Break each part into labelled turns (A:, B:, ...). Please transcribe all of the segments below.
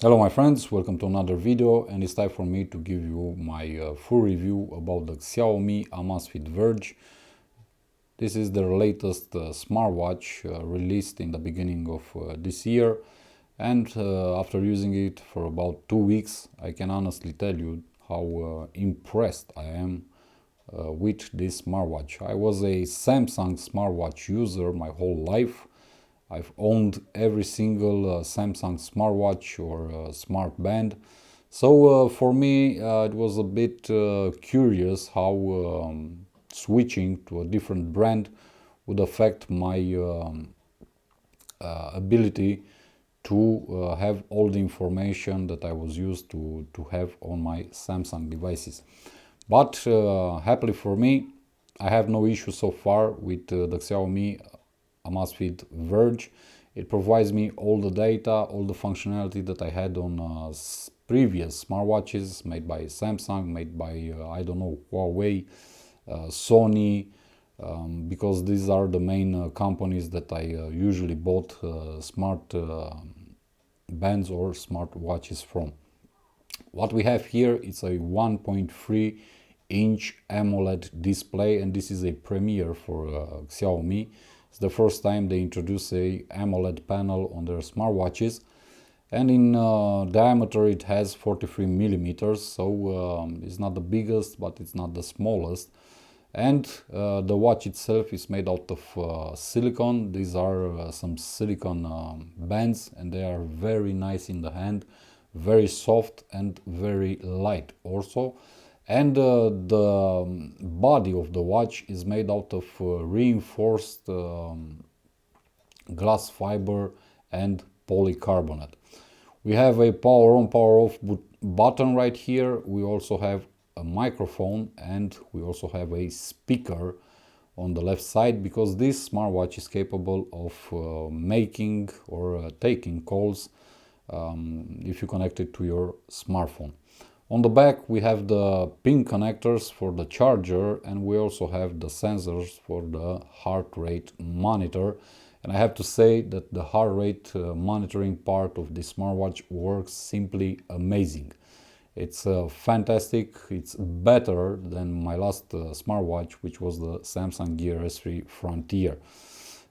A: Hello my friends, welcome to another video, and it's time for me to give you my full review about the Xiaomi Amazfit Verge. This is the latest smartwatch released in the beginning of this year, and after using it for about 2 weeks, I can honestly tell you how impressed I am with this smartwatch. I was a Samsung smartwatch user my whole life. I've owned every single Samsung smartwatch or smart band. So for me, it was a bit curious how switching to a different brand would affect my ability to have all the information that I was used to have on my Samsung devices. But happily for me, I have no issue so far with the Xiaomi Amazfit Verge. It provides me all the data, all the functionality that I had on previous smartwatches made by Samsung, made by, I don't know, Huawei, Sony, because these are the main companies that I usually bought smart bands or smart watches from. What we have here is a 1.3-inch AMOLED display, and this is a premiere for Xiaomi. It's the first time they introduce a AMOLED panel on their smartwatches, and in diameter it has 43 millimeters, so it's not the biggest, but it's not the smallest. And the watch itself is made out of silicone. These are some silicone bands, and they are very nice in the hand, very soft and very light also. And the body of the watch is made out of reinforced glass fiber and polycarbonate. We have a power on, power off button right here. We also have a microphone, and we also have a speaker on the left side, because this smartwatch is capable of making or taking calls if you connect it to your smartphone. On the back we have the pin connectors for the charger, and we also have the sensors for the heart rate monitor. And I have to say that the heart rate monitoring part of this smartwatch works simply amazing. It's fantastic. It's better than my last smartwatch, which was the Samsung Gear S3 Frontier.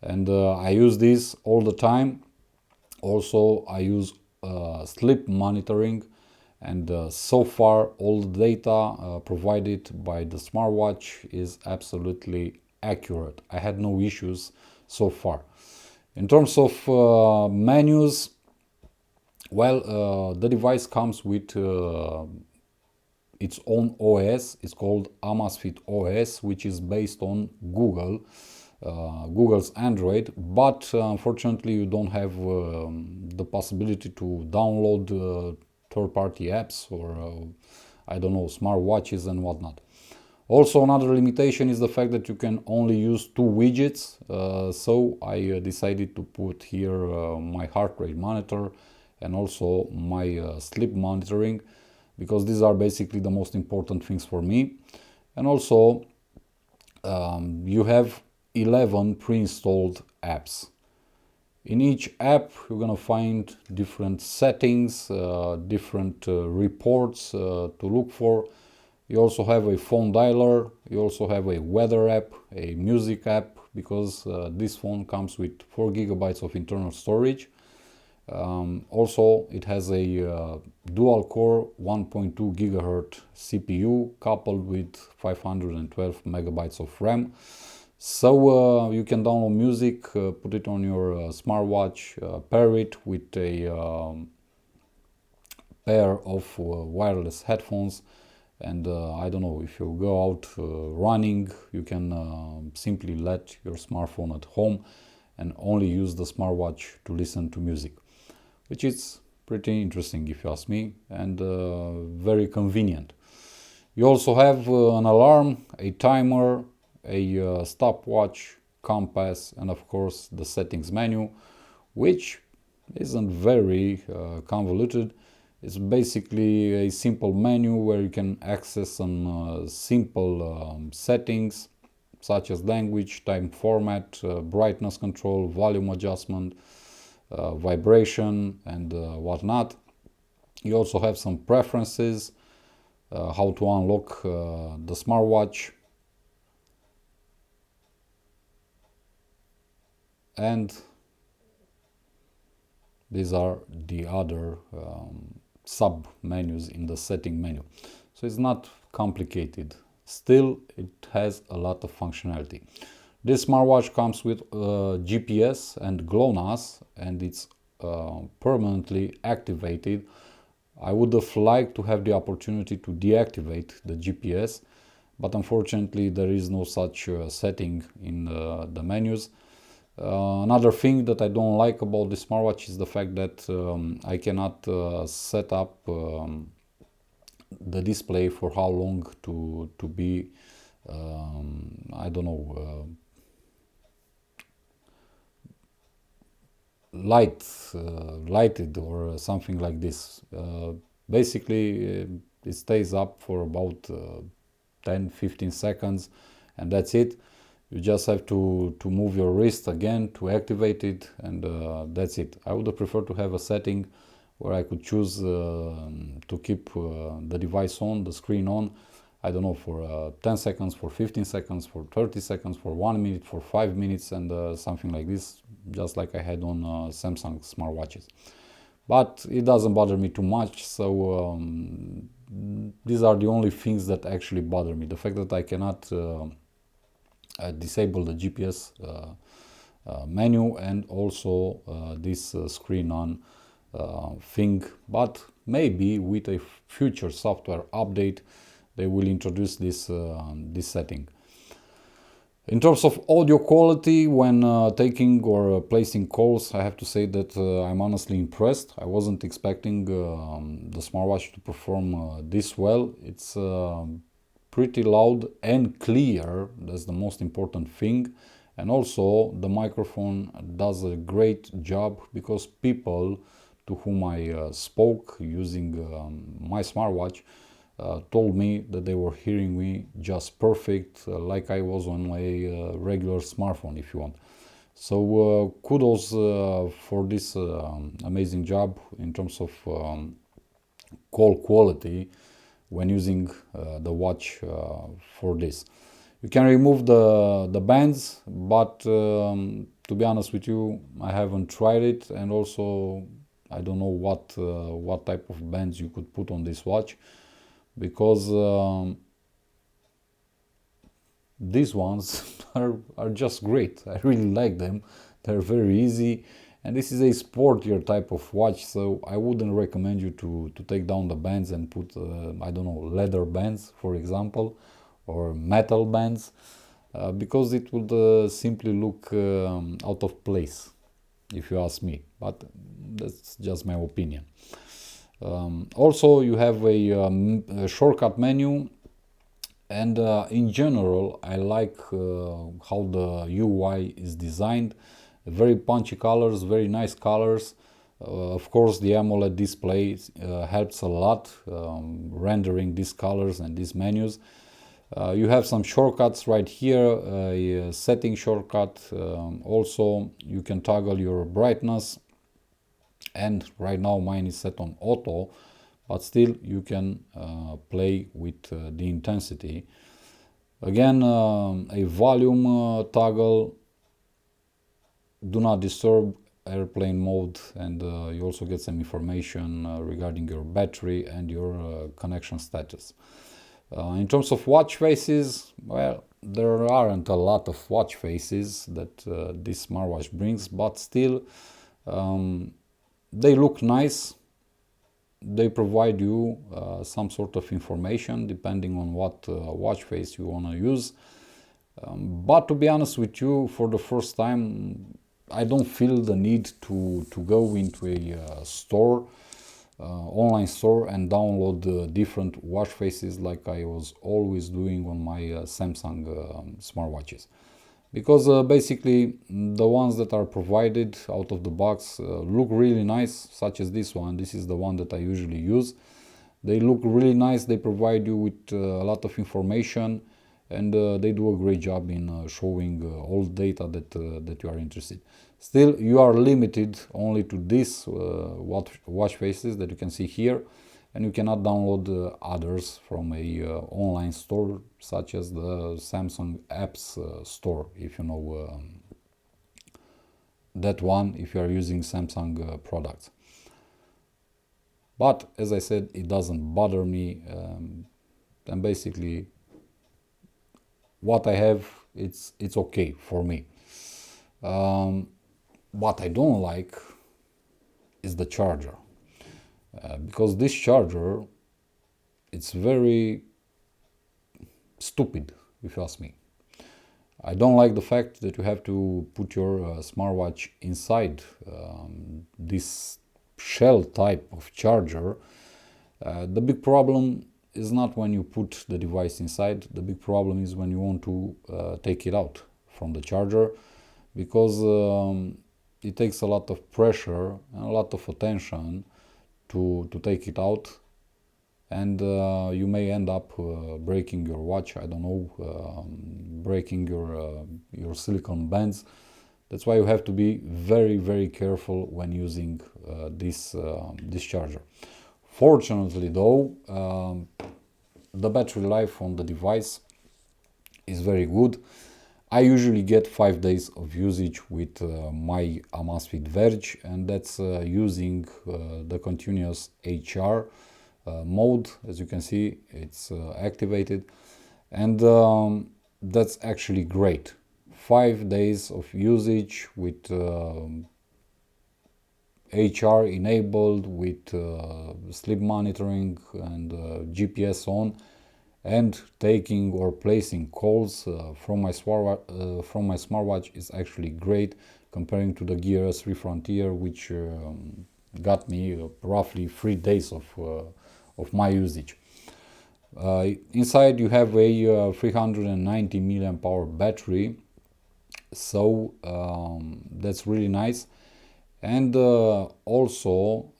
A: And I use this all the time. Also, I use sleep monitoring, and so far all the data provided by the smartwatch is absolutely accurate. I had no issues so far. In terms of menus, well, the device comes with its own OS. It's called Amazfit OS, which is based on Google's Android, but unfortunately you don't have the possibility to download third-party apps or I don't know, smartwatches and whatnot. Also, another limitation is the fact that you can only use 2 widgets, so I decided to put here my heart rate monitor and also my sleep monitoring, because these are basically the most important things for me. And also you have 11 pre-installed apps. In each app you're gonna find different settings, different reports to look for. You also have a phone dialer, you also have a weather app, a music app, because this phone comes with 4 gigabytes of internal storage. Also, it has a dual-core 1.2 gigahertz CPU coupled with 512 megabytes of RAM. So you can download music, put it on your smartwatch, pair it with a pair of wireless headphones, and I don't know, if you go out running, you can simply let your smartphone at home and only use the smartwatch to listen to music, which is pretty interesting if you ask me, and very convenient. You also have an alarm, a timer, a stopwatch, compass, and of course the settings menu, which isn't very convoluted. It's basically a simple menu where you can access some simple settings such as language, time format, brightness control, volume adjustment, vibration, and whatnot. You also have some preferences, how to unlock the smartwatch, and these are the other sub menus in the setting menu. So it's not complicated. Still, it has a lot of functionality. This smartwatch comes with GPS and GLONASS, and it's permanently activated. I would have liked to have the opportunity to deactivate the GPS, but unfortunately there is no such setting in the menus. Another thing that I don't like about the smartwatch is the fact that I cannot set up the display for how long to be, I don't know, lighted or something like this. Basically, it stays up for about 10-15 seconds, and that's it. You just have to move your wrist again to activate it, and that's it. I would prefer to have a setting where I could choose to keep the device on, the screen on, I don't know, for 10 seconds, for 15 seconds, for 30 seconds, for 1 minute, for 5 minutes, and something like this, just like I had on Samsung smartwatches. But it doesn't bother me too much, so these are the only things that actually bother me. The fact that I cannot disable the GPS menu, and also this screen on thing, but maybe with a future software update they will introduce this setting. In terms of audio quality, when taking or placing calls, I have to say that I'm honestly impressed. I wasn't expecting the smartwatch to perform this well. It's pretty loud and clear. That's the most important thing. And also the microphone does a great job, because people to whom I spoke using my smartwatch told me that they were hearing me just perfect, like I was on my regular smartphone, if you want. So kudos for this amazing job in terms of call quality when using the watch for this. You can remove the bands, but to be honest with you, I haven't tried it, and also I don't know what type of bands you could put on this watch, because these ones are just great. I really like them. They're very easy, and this is a sportier type of watch, so I wouldn't recommend you to take down the bands and put I don't know, leather bands, for example, or metal bands, because it would simply look out of place, if you ask me, but that's just my opinion. Also, you have a shortcut menu, and in general I like how the UI is designed. Very punchy colors, very nice colors. Of course, the AMOLED display helps a lot rendering these colors and these menus. You have some shortcuts right here, a setting shortcut. Also, you can toggle your brightness, and right now mine is set on auto, but still you can play with the intensity. Again, a volume toggle, do not disturb, airplane mode, and you also get some information regarding your battery and your connection status. In terms of watch faces, well, there aren't a lot of watch faces that this smartwatch brings, but still they look nice. They provide you some sort of information depending on what watch face you want to use. But to be honest with you, for the first time, I don't feel the need to go into a store, online store, and download different watch faces like I was always doing on my Samsung smartwatches. Because basically the ones that are provided out of the box look really nice, such as this one. This is the one that I usually use. They look really nice, they provide you with a lot of information, and they do a great job in showing all the data that you are interested. Still, you are limited only to these watch faces that you can see here, and you cannot download others from a online store such as the Samsung apps store, if you know that one, if you are using Samsung products. But as I said, it doesn't bother me, and basically what I have, it's okay for me. What I don't like is the charger, because this charger, it's very stupid, if you ask me. I don't like the fact that you have to put your smartwatch inside this shell type of charger. The big problem is not when you put the device inside. The big problem is when you want to take it out from the charger, because it takes a lot of pressure and a lot of attention to take it out, and you may end up breaking your watch, I don't know, breaking your silicone bands. That's why you have to be very, very careful when using this charger. Fortunately though, the battery life on the device is very good. I usually get 5 days of usage with my Amazfit Verge, and that's using the continuous HR mode. As you can see, it's activated, and that's actually great. 5 days of usage with HR enabled, with sleep monitoring and GPS on, and taking or placing calls from my smartwatch is actually great, comparing to the Gear S3 Frontier, which got me roughly 3 days of my usage. Inside you have a 390 milliamp hour battery, so that's really nice. And also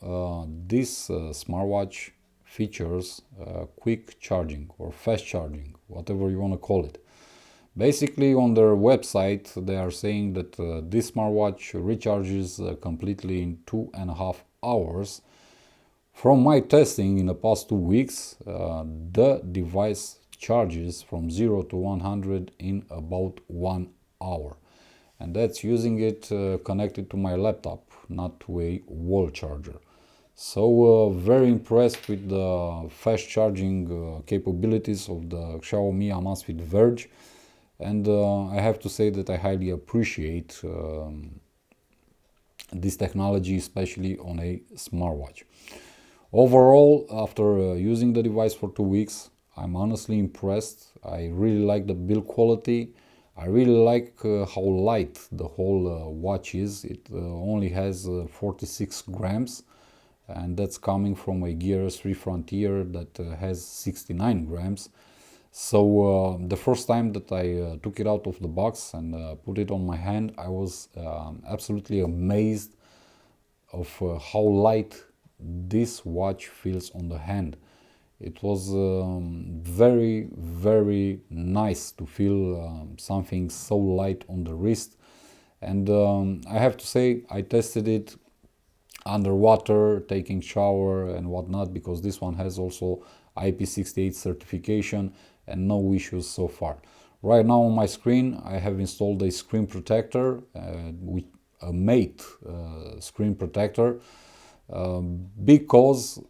A: this smartwatch features quick charging or fast charging, whatever you want to call it. Basically, on their website they are saying that this smartwatch recharges completely in 2.5 hours. From my testing in the past 2 weeks, the device charges from 0 to 100 in about 1 hour. And that's using it connected to my laptop, not to a wall charger. So very impressed with the fast charging capabilities of the Xiaomi Amazfit Verge, and I have to say that I highly appreciate this technology, especially on a smartwatch. Overall, after using the device for 2 weeks, I'm honestly impressed. I really like the build quality. I really like how light the whole watch is. It only has 46 grams, and that's coming from a Gear S3 Frontier that has 69 grams. So the first time that I took it out of the box and put it on my hand, I was absolutely amazed of how light this watch feels on the hand. It was very, very nice to feel something so light on the wrist. And I have to say, I tested it underwater, taking shower and whatnot, because this one has also IP68 certification and no issues so far. Right now on my screen I have installed a screen protector, with a Mate screen protector, because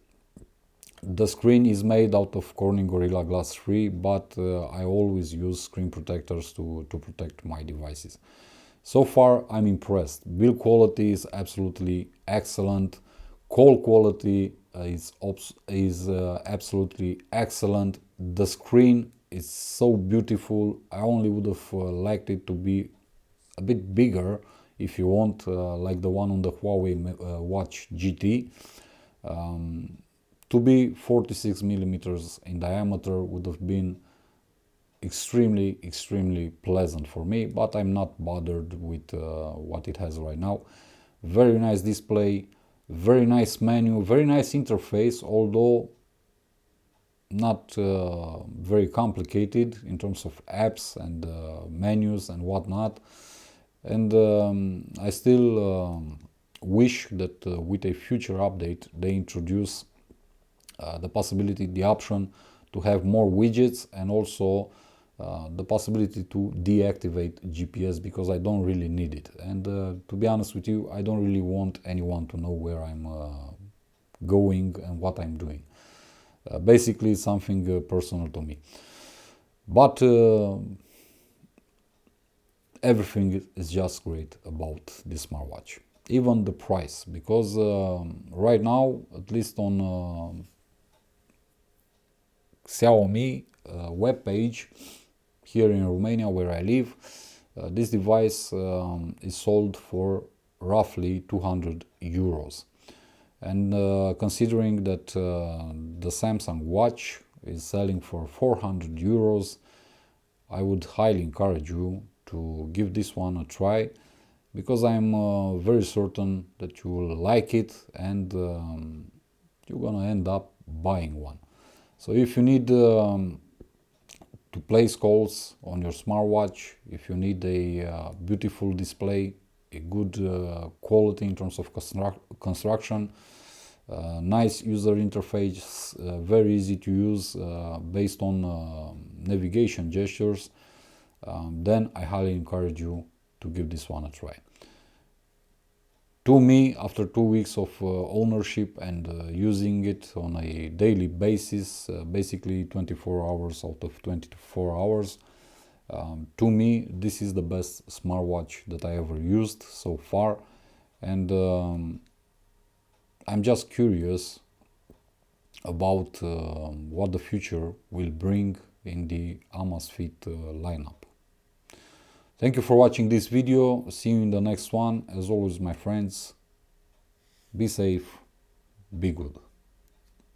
A: the screen is made out of Corning Gorilla Glass 3, but I always use screen protectors to protect my devices. So far I'm impressed. Build quality is absolutely excellent. Call quality is absolutely excellent. The screen is so beautiful. I only would have liked it to be a bit bigger, if you want, like the one on the Huawei Watch GT. To be 46 millimeters in diameter would have been extremely, extremely pleasant for me, but I'm not bothered with what it has right now. Very nice display, very nice menu, very nice interface, although not very complicated in terms of apps and menus and whatnot. And I still wish that with a future update they introduce the possibility, the option to have more widgets, and also the possibility to deactivate GPS, because I don't really need it. And to be honest with you, I don't really want anyone to know where I'm going and what I'm doing. Basically, it's something personal to me. But everything is just great about this smartwatch. Even the price, because right now, at least on Xiaomi webpage here in Romania where I live, this device is sold for roughly 200 euros. And considering that the Samsung watch is selling for 400 euros, I would highly encourage you to give this one a try, because I'm very certain that you will like it, and you're gonna end up buying one. So if you need to place calls on your smartwatch, if you need a beautiful display, a good quality in terms of construction, nice user interface, very easy to use, based on navigation gestures, then I highly encourage you to give this one a try. To me, after 2 weeks of ownership and using it on a daily basis, basically 24 hours out of 24 hours, to me this is the best smartwatch that I ever used so far. And I'm just curious about what the future will bring in the Amazfit lineup. Thank you for watching this video. See you in the next one. As always, my friends, be safe, be good.